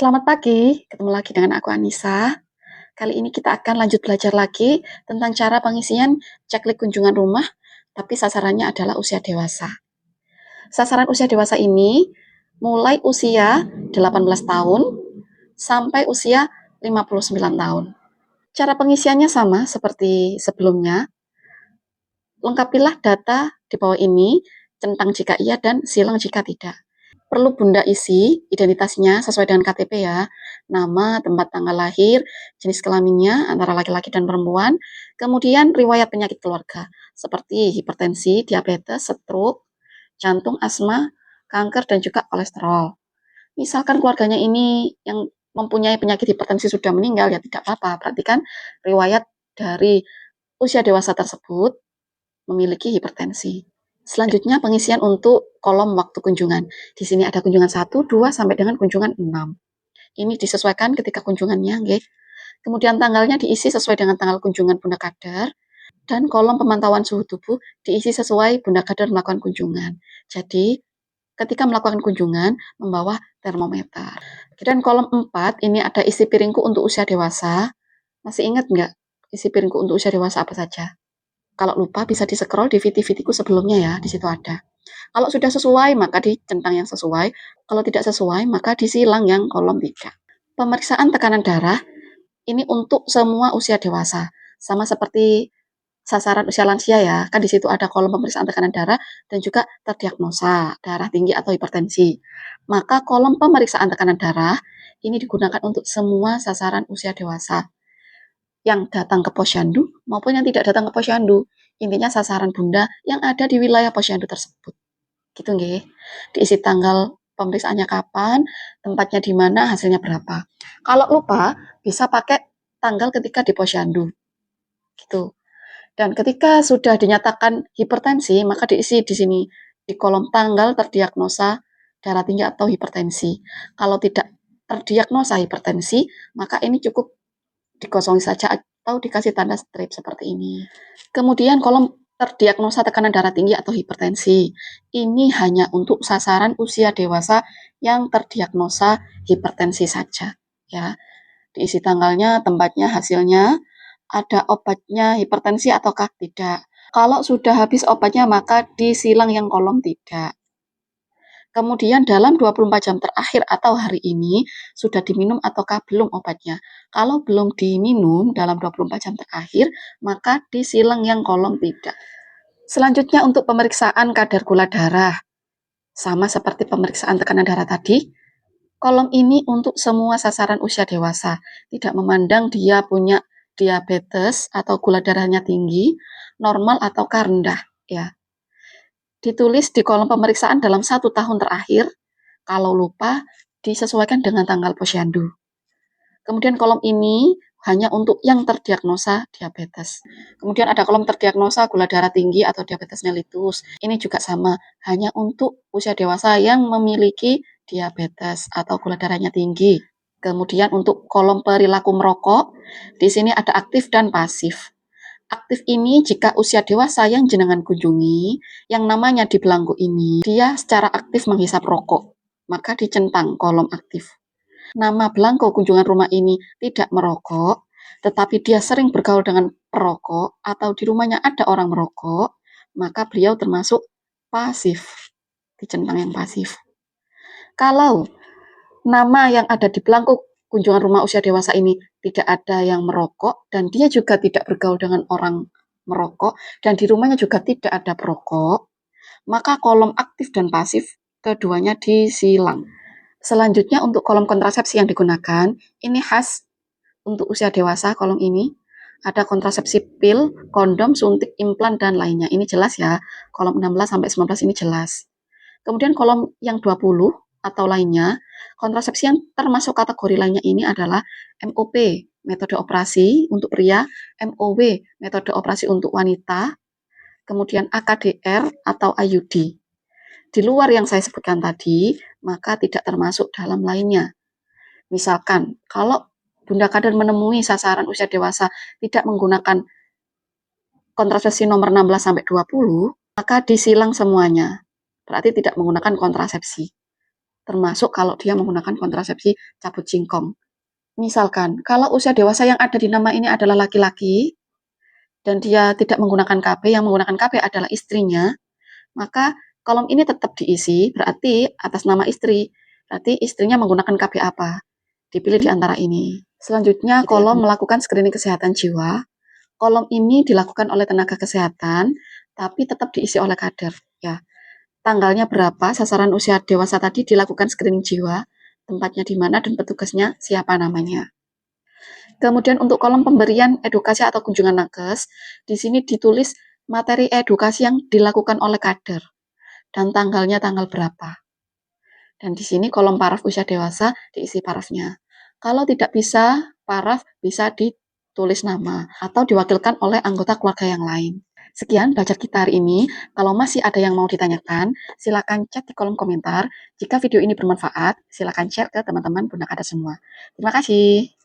Selamat pagi, ketemu lagi dengan aku Anissa. Kali ini kita akan lanjut belajar lagi tentang cara pengisian checklist kunjungan rumah, tapi sasarannya adalah usia dewasa. Sasaran usia dewasa ini mulai usia 18 tahun sampai usia 59 tahun. Cara pengisiannya sama seperti sebelumnya. Lengkapilah data di bawah ini, centang jika iya dan silang jika tidak. Perlu Bunda isi identitasnya sesuai dengan KTP ya. Nama, tempat tanggal lahir, jenis kelaminnya antara laki-laki dan perempuan, kemudian riwayat penyakit keluarga seperti hipertensi, diabetes, stroke, jantung, asma, kanker, dan juga kolesterol. Misalkan keluarganya ini yang mempunyai penyakit hipertensi sudah meninggal, ya tidak apa-apa. Perhatikan riwayat dari usia dewasa tersebut memiliki hipertensi. Selanjutnya pengisian untuk kolom waktu kunjungan. Di sini ada kunjungan 1, 2, sampai dengan kunjungan 6. Ini disesuaikan ketika kunjungannya, nggih. Kemudian tanggalnya diisi sesuai dengan tanggal kunjungan Bunda Kader, dan kolom pemantauan suhu tubuh diisi sesuai Bunda Kader melakukan kunjungan. Jadi, ketika melakukan kunjungan, membawa termometer. Dan kolom 4, ini ada isi piringku untuk usia dewasa. Masih ingat nggak isi piringku untuk usia dewasa apa saja? Kalau lupa bisa di-scroll di VT-VT-ku sebelumnya ya, di situ ada. Kalau sudah sesuai, maka dicentang yang sesuai. Kalau tidak sesuai, maka disilang yang kolom 3. Pemeriksaan tekanan darah, ini untuk semua usia dewasa. Sama seperti sasaran usia lansia ya, kan di situ ada kolom pemeriksaan tekanan darah dan juga terdiagnosa darah tinggi atau hipertensi. Maka kolom pemeriksaan tekanan darah ini digunakan untuk semua sasaran usia dewasa yang datang ke posyandu maupun yang tidak datang ke posyandu. Intinya sasaran Bunda yang ada di wilayah posyandu tersebut. Gitu nggih. Diisi tanggal pemeriksaannya kapan, tempatnya di mana, hasilnya berapa. Kalau lupa, bisa pakai tanggal ketika di posyandu. Gitu. Dan ketika sudah dinyatakan hipertensi, maka diisi di sini di kolom tanggal terdiagnosa darah tinggi atau hipertensi. Kalau tidak terdiagnosa hipertensi, maka ini cukup dikosongi saja atau dikasih tanda strip seperti ini. Kemudian kolom terdiagnosa tekanan darah tinggi atau hipertensi. Ini hanya untuk sasaran usia dewasa yang terdiagnosa hipertensi saja, ya. Diisi tanggalnya, tempatnya, hasilnya, ada obatnya hipertensi ataukah tidak. Kalau sudah habis obatnya, maka disilang yang kolom tidak. Kemudian dalam 24 jam terakhir atau hari ini sudah diminum ataukah belum obatnya. Kalau belum diminum dalam 24 jam terakhir, maka disilang yang kolom tidak. Selanjutnya untuk pemeriksaan kadar gula darah. Sama seperti pemeriksaan tekanan darah tadi, kolom ini untuk semua sasaran usia dewasa. Tidak memandang dia punya diabetes atau gula darahnya tinggi, normal atau rendah, ya. Ditulis di kolom pemeriksaan dalam 1 tahun terakhir, kalau lupa disesuaikan dengan tanggal posyandu. Kemudian kolom ini hanya untuk yang terdiagnosa diabetes. Kemudian ada kolom terdiagnosa gula darah tinggi atau diabetes mellitus. Ini juga sama, hanya untuk usia dewasa yang memiliki diabetes atau gula darahnya tinggi. Kemudian untuk kolom perilaku merokok, di sini ada aktif dan pasif. Aktif ini jika usia dewasa yang jenengan kunjungi, yang namanya di belangku ini, dia secara aktif menghisap rokok, maka dicentang kolom aktif. Nama belangko kunjungan rumah ini tidak merokok, tetapi dia sering bergaul dengan perokok atau di rumahnya ada orang merokok, maka beliau termasuk pasif, dicentang yang pasif. Kalau nama yang ada di belangko kunjungan rumah usia dewasa ini tidak ada yang merokok dan dia juga tidak bergaul dengan orang merokok dan di rumahnya juga tidak ada perokok, maka kolom aktif dan pasif keduanya disilang. Selanjutnya untuk kolom kontrasepsi yang digunakan, ini khas untuk usia dewasa kolom ini. Ada kontrasepsi pil, kondom, suntik, implan, dan lainnya. Ini jelas ya, kolom 16 sampai 19 ini jelas. Kemudian kolom yang 20 atau lainnya, kontrasepsi yang termasuk kategori lainnya ini adalah MOP, metode operasi untuk pria, MOW, metode operasi untuk wanita, kemudian AKDR atau IUD. Di luar yang saya sebutkan tadi, maka tidak termasuk dalam lainnya. Misalkan, kalau Bunda Kader menemui sasaran usia dewasa tidak menggunakan kontrasepsi nomor 16 sampai 20, maka disilang semuanya. Berarti tidak menggunakan kontrasepsi. termasuk kalau dia menggunakan kontrasepsi cabut jingkong. Misalkan, kalau usia dewasa yang ada di nama ini adalah laki-laki, dan dia tidak menggunakan KB, yang menggunakan KB adalah istrinya, maka kolom ini tetap diisi, berarti atas nama istri. Berarti istrinya menggunakan KB apa? Dipilih di antara ini. Selanjutnya, kolom melakukan screening kesehatan jiwa. Kolom ini dilakukan oleh tenaga kesehatan, tapi tetap diisi oleh kader. Ya, tanggalnya berapa, sasaran usia dewasa tadi dilakukan screening jiwa, tempatnya di mana, dan petugasnya siapa namanya. Kemudian untuk kolom pemberian edukasi atau kunjungan nakes, di sini ditulis materi edukasi yang dilakukan oleh kader dan tanggalnya tanggal berapa. Dan di sini kolom paraf usia dewasa diisi parafnya. Kalau tidak bisa paraf, bisa ditulis nama atau diwakilkan oleh anggota keluarga yang lain. Sekian belajar kita hari ini. Kalau masih ada yang mau ditanyakan, silakan chat di kolom komentar. Jika video ini bermanfaat, silakan share ke teman-teman Bunda Kada semua. Terima kasih.